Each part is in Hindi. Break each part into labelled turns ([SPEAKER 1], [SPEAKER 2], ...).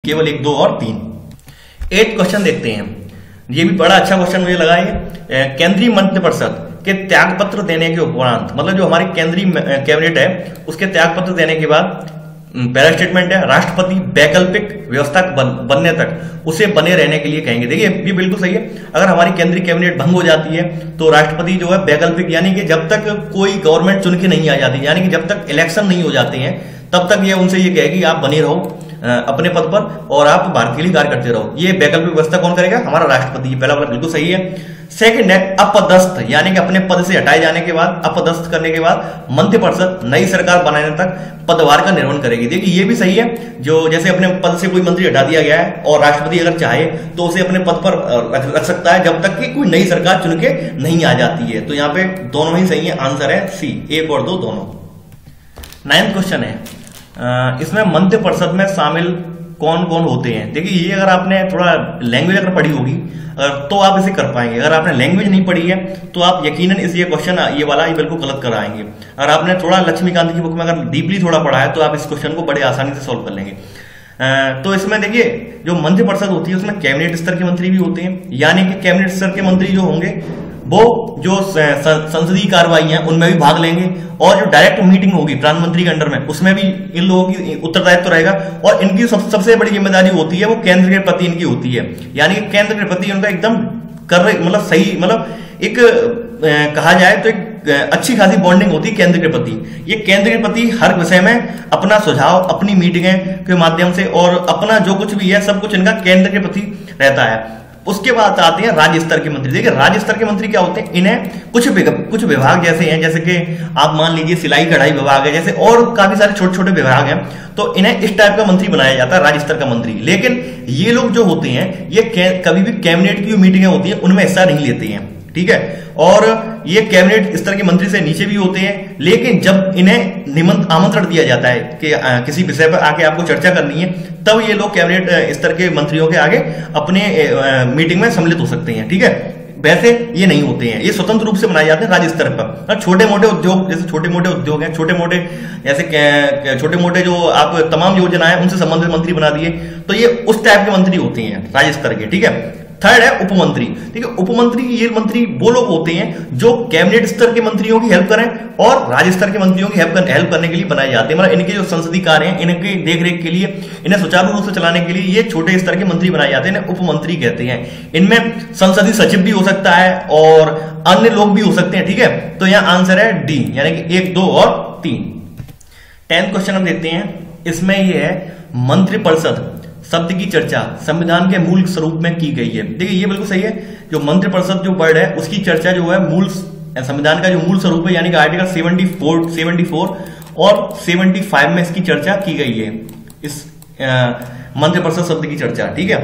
[SPEAKER 1] केवल 1, 2 और 3। 8 क्वेश्चन देखते हैं। ये भी बड़ा अच्छा क्वेश्चन मुझे लगा है। केंद्रीय मंत्रिपरिषद के त्याग पत्र देने के उपरांत, मतलब जो हमारी केंद्रीय कैबिनेट है उसके त्याग पत्र देने के बाद पहला स्टेटमेंट है, राष्ट्रपति वैकल्पिक व्यवस्था बनने तक उसे बने रहने के लिए कहेंगे। देखिए ये बिल्कुल सही है। अगर हमारी केंद्रीय कैबिनेट भंग हो जाती है तो राष्ट्रपति जो है वैकल्पिक, यानी कि जब तक कोई गवर्नमेंट चुन के नहीं आ जाती, यानी कि जब तक इलेक्शन नहीं हो जाते हैं तब तक ये उनसे ये कहेगी आप बने रहो अपने पद पर और आप भारत के लिए कार्य करते रहो। ये वैकल्पिक व्यवस्था कौन करेगा? हमारा राष्ट्रपति। ये पहला वाला बिल्कुल सही है। सेकंड है अपदस्थ, यानी कि अपने पद से हटाए जाने के बाद, अपदस्थ करने के बाद मंत्रिपरिषद नई सरकार बनाने तक पदभार का निर्वहन करेगी। देखिए ये भी सही है। जो जैसे अपने पद से कोई मंत्री हटा दिया गया है और राष्ट्रपति अगर चाहे तो उसे अपने पद पर रख सकता है जब तक कि कोई नई सरकार चुन के नहीं आ जाती है। तो यहाँ पे दोनों ही सही है। आंसर है सी, 1 और 2 दोनों। 9th क्वेश्चन है, इसमें मंत्रिपरिषद में शामिल कौन कौन होते हैं? देखिए ये अगर आपने थोड़ा लैंग्वेज अगर पढ़ी होगी तो आप इसे कर पाएंगे। अगर आपने लैंग्वेज नहीं पढ़ी है तो आप यकीनन इस ये क्वेश्चन ये वाला ये बिल्कुल गलत कराएंगे। अगर आपने थोड़ा लक्ष्मीकांत की बुक में अगर डीपली थोड़ा पढ़ा है तो आप इस क्वेश्चन को बड़े आसानी से सॉल्व कर लेंगे। तो इसमें देखिए जो मंत्रिपरिषद होती है उसमें कैबिनेट स्तर के मंत्री भी होते हैं, यानी कि कैबिनेट स्तर के मंत्री जो होंगे वो जो संसदीय कार्रवाई है उनमें भी भाग लेंगे और जो डायरेक्ट मीटिंग होगी प्रधानमंत्री के अंडर में उसमें भी इन लोगों की उत्तरदायित्व तो रहेगा। और इनकी सबसे बड़ी जिम्मेदारी होती है वो केंद्र के प्रति इनकी होती है, यानी कि केंद्र के प्रति उनका एकदम मतलब सही, मतलब एक कहा जाए तो एक अच्छी खासी बॉन्डिंग होती है केंद्र के प्रति। ये केंद्र के प्रति हर विषय में अपना सुझाव, अपनी मीटिंगें के माध्यम से और अपना जो कुछ भी है सब कुछ इनका केंद्र के प्रति रहता है। उसके बाद आते हैं राज्य स्तर के मंत्री। देखिए राज्य स्तर के मंत्री क्या होते हैं, इन्हें कुछ विभाग जैसे हैं, जैसे कि आप मान लीजिए सिलाई कढ़ाई विभाग है, जैसे और काफी सारे छोटे छोटे विभाग हैं, तो इन्हें इस टाइप का मंत्री बनाया जाता है राज्य स्तर का मंत्री। लेकिन ये लोग जो होते हैं ये कभी भी कैबिनेट की जो मीटिंगें होती हैं उनमें हिस्सा नहीं लेते हैं, ठीक है। और ये कैबिनेट स्तर के मंत्री से नीचे भी होते हैं, लेकिन जब इन्हें आमंत्रण दिया जाता है कि किसी विषय पर आके आपको चर्चा करनी है तब ये लोग कैबिनेट स्तर के मंत्रियों के आगे अपने मीटिंग में सम्मिलित हो सकते हैं, ठीक है। वैसे ये नहीं होते हैं, ये स्वतंत्र रूप से बनाए जाते हैं राज्य स्तर पर। छोटे मोटे उद्योग, जैसे छोटे मोटे उद्योग हैं, छोटे मोटे जैसे छोटे मोटे जो आप तमाम योजना है उनसे संबंधित मंत्री बना दिए, तो ये उस टाइप के मंत्री होते हैं राज्य स्तर के, ठीक है। थर्ड है उपमंत्री। ठीक है, उपमंत्री ये मंत्री वो लोग होते हैं जो कैबिनेट स्तर के मंत्रियों की हेल्प करें और राज्य स्तर के मंत्रियों की हेल्प करने के लिए बनाए जाते हैं। मतलब इनके जो संसदीय कार्य हैं इनके देखरेख के लिए, इन्हें सुचारू रूप से चलाने के लिए ये छोटे स्तर के मंत्री बनाए जाते हैं, इन्हें उपमंत्री कहते हैं। इनमें संसदीय सचिव भी हो सकता है और अन्य लोग भी हो सकते हैं, ठीक है। तो यहाँ आंसर है डी, यानी कि 1, 2 और 3। 10th क्वेश्चन हम देखते हैं। इसमें यह है मंत्रिपरिषद शब्द की चर्चा संविधान के मूल स्वरूप में की गई है। देखिए ये बिल्कुल सही है। जो मंत्रिपरिषद जो वर्ड है उसकी चर्चा जो है मूल संविधान का जो मूल स्वरूप है, यानी कि आर्टिकल 74 और 75 में इसकी चर्चा की गई है, इस मंत्रिपरिषद शब्द की चर्चा, ठीक है।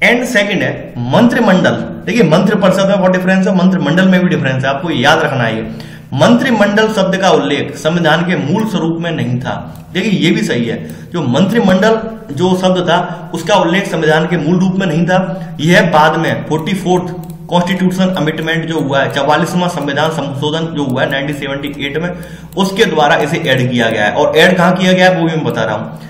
[SPEAKER 1] एंड सेकंड है मंत्रिमंडल। देखिए मंत्रिपरिषद में बहुत डिफरेंस है, मंत्रिमंडल में भी डिफरेंस है, आपको याद रखना है। मंत्रिमंडल शब्द का उल्लेख संविधान के मूल स्वरूप में नहीं था। देखिए ये भी सही है, जो मंत्रिमंडल जो शब्द था उसका उल्लेख संविधान के मूल रूप में नहीं था। यह बाद में 44th कॉन्स्टिट्यूशन अमेंडमेंट जो हुआ है, 44वां संविधान संशोधन जो हुआ है 1978 में, उसके द्वारा इसे ऐड किया गया है। और ऐड कहां किया गया है वो भी मैं बता रहा हूं।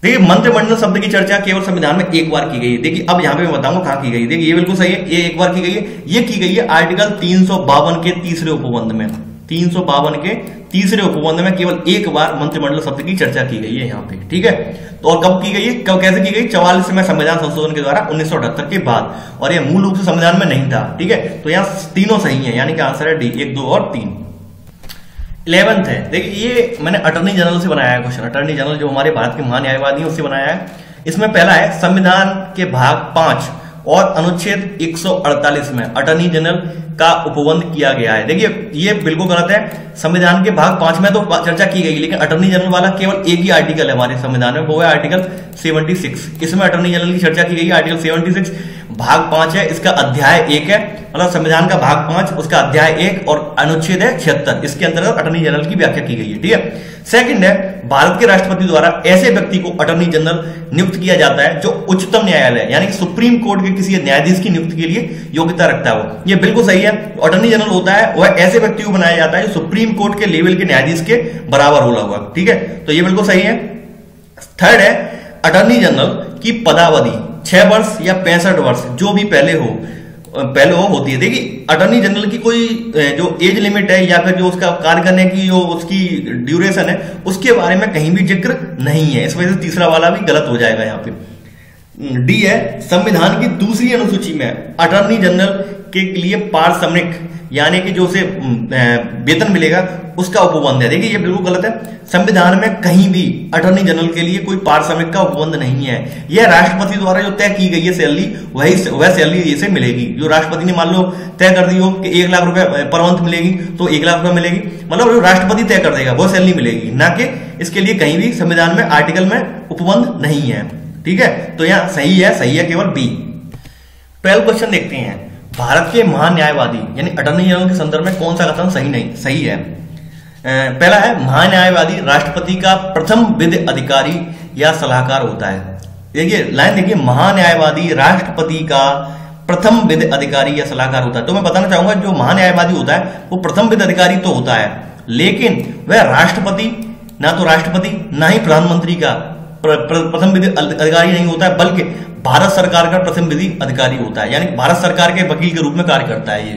[SPEAKER 1] देखिए मंत्रिमंडल शब्द की चर्चा केवल संविधान में एक बार की गई है। देखिए अब यहां पे मैं बताऊंगा कहां की गई। देखिए ये बिल्कुल सही है, ये एक बार की गई है। ये की गई है आर्टिकल 352 के तीसरे उपबंध में। 352 के तीसरे उपबंध में केवल एक बार मंत्रिमंडल शब्द की चर्चा की गई है यहाँ पे, ठीक है। तो और कब की गई है, कब कैसे की गई? 44वें संविधान संशोधन के द्वारा 1978 के बाद, और यह मूल रूप से संविधान में नहीं था, ठीक है। तो यहाँ तीनों सही है, यानी कि आंसर है डी, 1, 2 और 3। 11th है। देखिए ये मैंने अटॉर्नी जनरल से बनाया है क्वेश्चन। अटॉर्नी जनरल जो हमारे भारत के महान न्यायवादी हैं उससे बनाया है। इसमें पहला है संविधान के भाग 5 और अनुच्छेद 148 में अटॉर्नी जनरल का उपबंध किया गया है। देखिए ये बिल्कुल गलत है। संविधान के भाग 5 में तो चर्चा की गई, लेकिन अटॉर्नी जनरल वाला केवल एक ही आर्टिकल है हमारे संविधान में, वो है आर्टिकल 76। इसमें अटॉर्नी जनरल की चर्चा की गई है। आर्टिकल 76 भाग 5 है, इसका अध्याय 1 है, मतलब संविधान का भाग 5 उसका अध्याय 1 और अनुच्छेद है 76। इसके अंतर्गत अटॉर्नी जनरल की व्याख्या की गई है, ठीक है। सेकंड है भारत के राष्ट्रपति द्वारा ऐसे व्यक्ति को अटॉर्नी जनरल नियुक्त किया जाता है जो उच्चतम न्यायालय यानी कि सुप्रीम कोर्ट के किसी न्यायाधीश की नियुक्ति के लिए योग्यता रखता है। वो ये बिल्कुल सही है। अटॉर्नी जनरल होता है वह ऐसे व्यक्ति को बनाया जाता है जो सुप्रीम कोर्ट के लेवल के न्यायाधीश के बराबर होला हुआ, ठीक है। तो ये बिल्कुल सही है। थर्ड है अटॉर्नी जनरल की पदावधि 6 वर्ष या 65 वर्ष जो भी पहले हो होती है। देखिए अटॉर्नी जनरल की कोई जो एज लिमिट है या फिर जो उसका कार्य करने की जो उसकी ड्यूरेशन है उसके बारे में कहीं भी जिक्र नहीं है। इस वजह से तीसरा वाला भी गलत हो जाएगा। यहाँ पे डी है, संविधान की दूसरी अनुसूची में अटॉर्नी जनरल के लिए पारिश्रमिक यानी कि जो उसे वेतन मिलेगा उसका उपबंध है। देखिए ये बिल्कुल गलत है। संविधान में कहीं भी अटॉर्नी जनरल के लिए कोई पारिश्रमिक का उपबंध नहीं है। यह राष्ट्रपति द्वारा जो तय की गई है सैलरी वह सैलरी इसे मिलेगी। जो राष्ट्रपति ने मान लो तय कर दी हो कि 1 लाख रुपए पर मंथ मिलेगी तो 1 लाख रुपए मिलेगी, मतलब जो राष्ट्रपति तय कर देगा वो सैलरी मिलेगी, ना कि इसके लिए कहीं भी संविधान में आर्टिकल में उपबंध नहीं है। ठीक है, तो यहाँ सही है केवल बी। 12 क्वेश्चन देखते हैं। भारत के महान्यायवादी यानी अटॉर्नी जनरल के संदर्भ में कौन सा कथन सही है? पहला है, महान्यायवादी राष्ट्रपति का प्रथम विधि अधिकारी या सलाहकार होता है। देखिए लाइन देखिए, महान्यायवादी राष्ट्रपति का प्रथम विधि अधिकारी या सलाहकार होता है। तो मैं बताना चाहूंगा जो महान्यायवादी होता है वो प्रथम विधि अधिकारी तो होता है, लेकिन वह राष्ट्रपति ना तो राष्ट्रपति ना ही प्रधानमंत्री का प्रथम विधि अधिकारी नहीं होता है, बल्कि भारत सरकार का प्रथम विधि अधिकारी होता है, यानी भारत सरकार के वकील के रूप में कार्य करता है ये।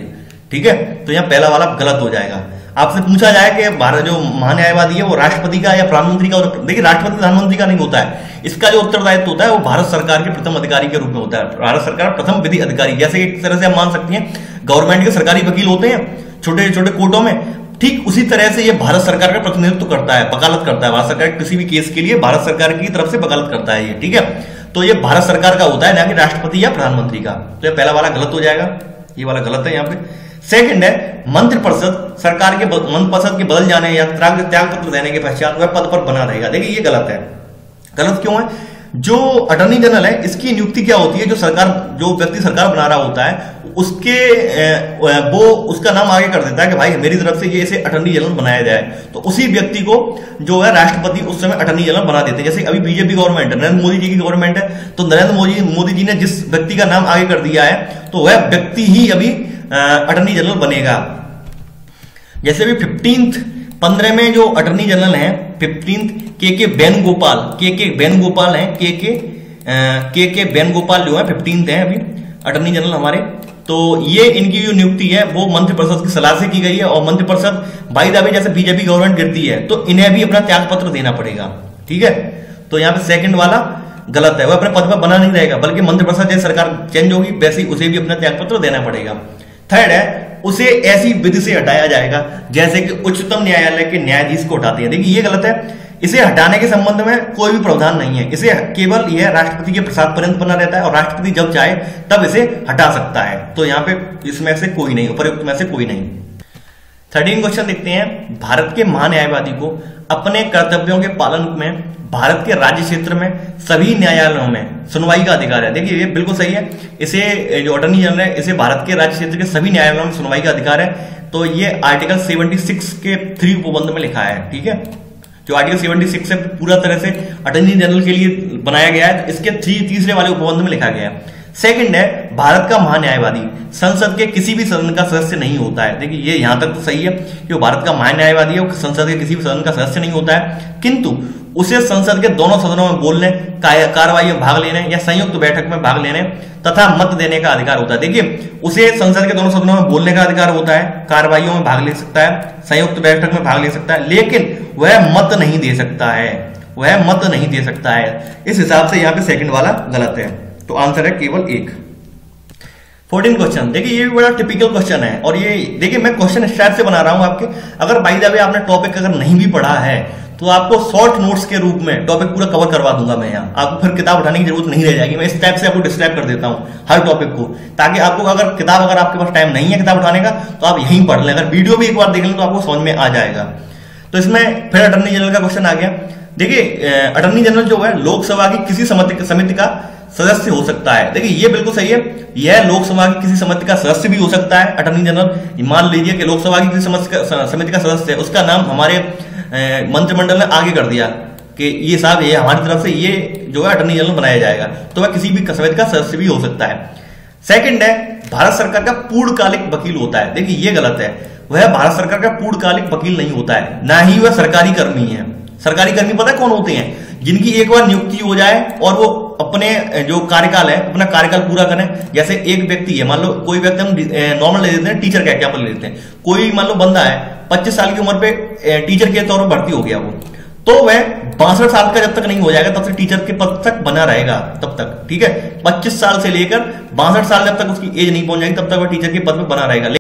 [SPEAKER 1] ठीक है, तो यहाँ पहला वाला गलत हो जाएगा। आपसे पूछा जाए कि भारत जो महान्यायवादी है वो राष्ट्रपति का या प्रधानमंत्री का, देखिए राष्ट्रपति प्रधानमंत्री का नहीं होता है। इसका जो उत्तरदायित्व होता है वो भारत सरकार के प्रथम अधिकारी के रूप में होता है। भारत सरकार प्रथम विधि अधिकारी, जैसे एक तरह से आप मान सकती हैं गवर्नमेंट के सरकारी वकील होते हैं छोटे छोटे कोर्टों में, ठीक उसी तरह से ये भारत सरकार का प्रतिनिधित्व करता है, वकालत करता है। भारत सरकार किसी भी केस के लिए भारत सरकार की तरफ से वकालत करता है ये। ठीक है, तो ये भारत सरकार का होता है, ना कि राष्ट्रपति या प्रधानमंत्री का। तो ये पहला वाला गलत हो जाएगा, ये वाला गलत है यहाँ पे। सेकंड है, मंत्रिपरिषद सरकार के मंत्रिपरिषद के बदल जाने या त्याग पत्र देने के पश्चात वह पद पर बना रहेगा। देखिए ये गलत है। गलत क्यों है? जो अटॉर्नी जनरल है इसकी नियुक्ति क्या होती है, जो व्यक्ति सरकार बना रहा होता है उसके वो उसका नाम आगे कर देता है कि भाई मेरी तरफ से ये इसे अटॉर्नी जनरल बनाया जाए, तो उसी व्यक्ति को जो है राष्ट्रपति उस समय अटॉर्नी जनरल बना देते हैं। जैसे अभी बीजेपी गवर्नमेंट है, नरेंद्र मोदी जी की गवर्नमेंट है, तो नरेंद्र मोदी जी ने जिस व्यक्ति का नाम आगे कर दिया है तो वह व्यक्ति ही अभी अटॉर्नी जनरल बनेगा। जैसे भी 15 में जो अटॉर्नी जनरल है 15 के वेणुगोपाल है, के वेणुगोपाल जो है 15 है अभी अटॉर्नी जनरल हमारे। तो ये इनकी जो नियुक्ति है वो मंत्रिपरिषद की सलाह से की गई है, और मंत्रिपरिषद बाई द वे जैसे बीजेपी गवर्नमेंट गिरती है तो इन्हें भी अपना त्यागपत्र देना पड़ेगा। ठीक है, तो यहाँ पे सेकंड वाला गलत है, वह अपने पद पर बना नहीं रहेगा, बल्कि मंत्रिपरिषद जैसे सरकार चेंज होगी वैसे उसे भी अपना त्यागपत्र देना पड़ेगा। थर्ड है, उसे ऐसी विधि से हटाया जाएगा जैसे कि उच्चतम न्यायालय के न्यायाधीश को हटाते हैं। देखिए ये गलत है, इसे हटाने के संबंध में कोई भी प्रावधान नहीं है। इसे केवल यह राष्ट्रपति के प्रसाद पर्यंत बना रहता है और राष्ट्रपति जब चाहे तब इसे हटा सकता है। तो यहाँ पे इसमें से कोई नहीं, उपयुक्त में से कोई नहीं। 13 क्वेश्चन देखते हैं। भारत के महान्यायवादी को अपने कर्तव्यों के पालन में भारत के राज्य क्षेत्र में सभी न्यायालयों में सुनवाई का अधिकार है। देखिए ये बिल्कुल सही है, इसे जो अटॉर्नी जनरल है इसे भारत के राज्य क्षेत्र के सभी न्यायालयों में सुनवाई का अधिकार है। तो ये आर्टिकल 76 के 3 उपबंध में लिखा है। ठीक है, जो आर्टिकल 76 से पूरा तरह से अटॉर्नी जनरल के लिए बनाया गया है, इसके तीसरे वाले उपबंध में लिखा गया है। सेकंड है, भारत का महान्यायवादी संसद के किसी भी सदन का सदस्य नहीं होता है। देखिए ये यहां तक तो सही है कि वो भारत का महान्यायवादी है, वो संसद के किसी भी सदन का सदस्य नहीं होता है, किंतु उसे संसद के दोनों सदनों में बोलने, कार्रवाई में भाग लेने या संयुक्त बैठक में भाग लेने तथा मत देने का अधिकार होता है। देखिए उसे संसद के दोनों सदनों में बोलने का अधिकार होता है, कार्रवाइयों में भाग ले सकता है, संयुक्त बैठक में भाग ले सकता है, लेकिन वह मत नहीं दे सकता है। इस हिसाब से यहाँ पे सेकंड वाला गलत है, तो आंसर है केवल 1। 14 क्वेश्चन देखिए, ये भी बड़ा टिपिकल क्वेश्चन है, और ये देखिए मैं क्वेश्चन इस टाइप से बना रहा हूं आपके, अगर बाय द वे आपने टॉपिक अगर नहीं भी पढ़ा है तो आपको शॉर्ट नोट्स के रूप में टॉपिक पूरा कवर करवा दूंगा मैं यहाँ, आपको फिर किताब उठाने की जरूरत नहीं रह जाएगी। मैं इस टाइप से आपको डिस्क्राइब कर देता हूँ हर टॉपिक को, ताकि आपको अगर आपके पास टाइम नहीं है किताब उठाने का तो आप यहीं पढ़ लें, अगर वीडियो भी एक बार देख लें तो आपको समझ में आ जाएगा। तो इसमें फिर अटॉर्नी जनरल का क्वेश्चन आ गया। देखिए अटॉर्नी जनरल जो है लोकसभा की किसी समिति का सदस्य हो सकता है। देखिए ये बिल्कुल सही है, यह लोकसभा की किसी समिति का सदस्य भी हो सकता है अटॉर्नी जनरल। मान लीजिए कि लोकसभा की किसी समिति का सदस्य है, उसका नाम हमारे मंत्रिमंडल ने आगे कर दिया कि ये साहब ये हमारी तरफ से ये जो है अटॉर्नी जनरल बनाया जाएगा, तो वह किसी भी समिति का सदस्य भी हो सकता है। सेकंड है, भारत सरकार का पूर्णकालिक वकील होता है। देखिए ये गलत है, वह भारत सरकार का पूर्णकालिक वकील नहीं होता है, ना ही वह सरकारी कर्मी है। सरकारी कर्मी पता है कौन होते हैं? जिनकी एक बार नियुक्ति हो जाए और वो अपने जो कार्यकाल है अपना कार्यकाल पूरा करें। जैसे एक व्यक्ति है, मान लो कोई व्यक्ति, हम नॉर्मल ले लेते हैं, टीचर का एग्जाम्पल ले लेते हैं। कोई मान लो बंदा है 25 साल की उम्र पे टीचर के तौर पर भर्ती हो गया वो, तो वह 62 साल का जब तक नहीं हो जाएगा तब तक टीचर के पद तक बना रहेगा तब तक, ठीक है। 25 साल से लेकर 62 साल जब तक उसकी एज नहीं पहुंच जाएगी तब तक वह टीचर के पद पर बना रहेगा।